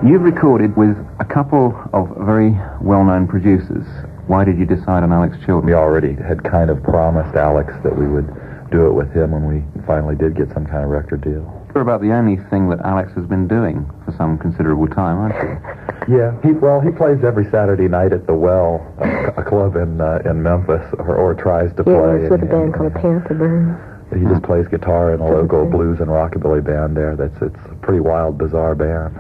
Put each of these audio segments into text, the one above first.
You've recorded with a couple of very well-known producers. Why did you decide on Alex Chilton? We already had kind of promised Alex that we would do it with him when we finally did get some kind of record deal. You're about the only thing that Alex has been doing for some considerable time, aren't you? Yeah, he plays every Saturday night at the Well, a club in Memphis, or tries to play. Yeah, it's with a band called Panther Burn. He just plays guitar in a local blues and rockabilly band there. It's a pretty wild, bizarre band.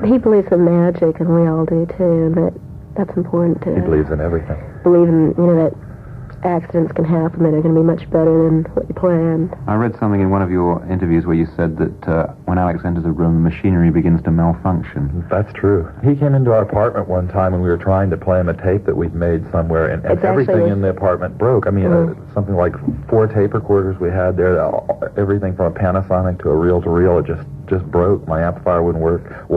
He believes in magic, and we all do too, and that's important to us. He believes in everything. Believe in, that accidents can happen, that are going to be much better than what you planned. I read something in one of your interviews where you said that when Alex enters a room, the machinery begins to malfunction. That's true. He came into our apartment one time and we were trying to play him a tape that we'd made somewhere, and everything in the apartment broke. I mean, something like 4 tape recorders we had there, everything from a Panasonic to a reel-to-reel, it just broke. My amplifier wouldn't work.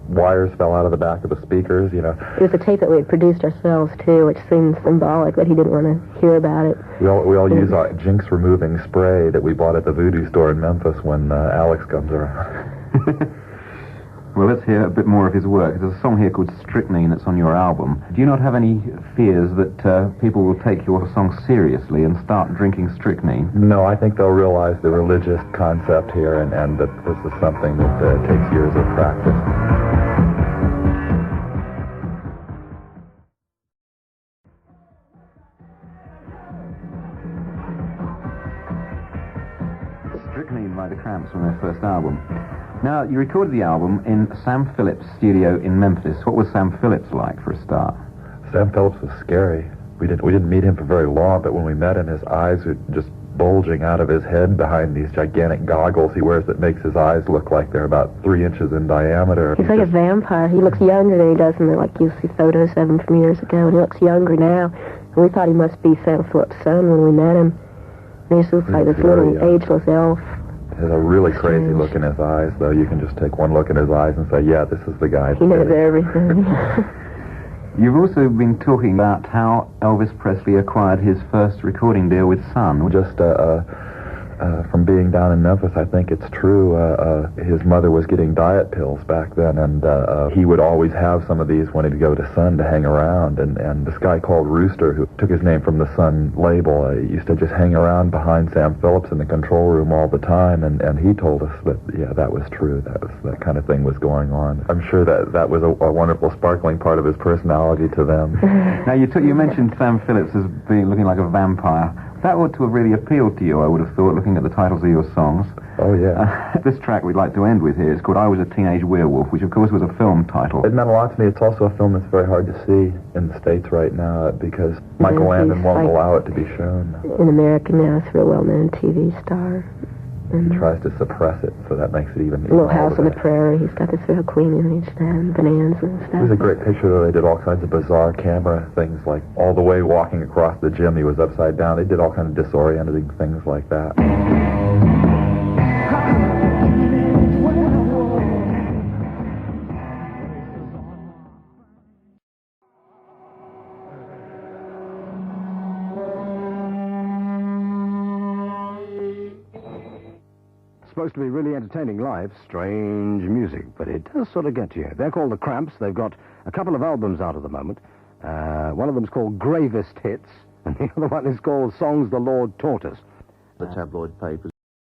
Wires fell out of the back of the speakers, It was a tape that we had produced ourselves, too, which seemed symbolic, but he didn't want to hear about it. We all use our jinx-removing spray that we bought at the voodoo store in Memphis when Alex comes around. Well, let's hear a bit more of his work. There's a song here called Strychnine that's on your album. Do you not have any fears that people will take your song seriously and start drinking strychnine? No, I think they'll realize the religious concept here and that this is something that takes years of practice. Strychnine by the Cramps from their first album. Now, you recorded the album in Sam Phillips' studio in Memphis. What was Sam Phillips like for a start? Sam Phillips was scary. We didn't meet him for very long, but when we met him, his eyes were just bulging out of his head behind these gigantic goggles he wears that makes his eyes look like they're about 3 inches in diameter. He's like a vampire. He looks younger than he does in you see photos of him from years ago, and he looks younger now. And we thought he must be Sam Phillips' son when we met him. And he just looks like this little ageless elf. He has a really crazy look in his eyes, though. You can just take one look in his eyes and say, yeah, this is the guy. He knows everything. You've also been talking about how Elvis Presley acquired his first recording deal with Sun. Just from being down in Memphis, I think it's true. His mother was getting diet pills back then, and he would always have some of these when he'd go to Sun to hang around. And this guy called Rooster, who took his name from the Sun label, used to just hang around behind Sam Phillips in the control room all the time, and he told us that, yeah, that was true. That kind of thing was going on. I'm sure that was a wonderful, sparkling part of his personality to them. Now, you mentioned Sam Phillips as looking like a vampire. That ought to have really appealed to you, I would have thought, looking at the titles of your songs. Oh, yeah. This track we'd like to end with here is called I Was a Teenage Werewolf, which, of course, was a film title. It meant a lot to me. It's also a film that's very hard to see in the States right now because Michael Landon won't allow it to be shown. In America now, it's a real well-known TV star. He tries to suppress it, so that makes it even... Little House on the Prairie. He's got this real clean image and bananas and stuff. It was a great picture, though. They did all kinds of bizarre camera things, like all the way walking across the gym, he was upside down. They did all kinds of disorienting things like that. Supposed to be really entertaining live, strange music, but it does sort of get to you. They're called the Cramps. They've got a couple of albums out at the moment. One of them's called Gravest Hits, and the other one is called Songs the Lord Taught Us. The tabloid papers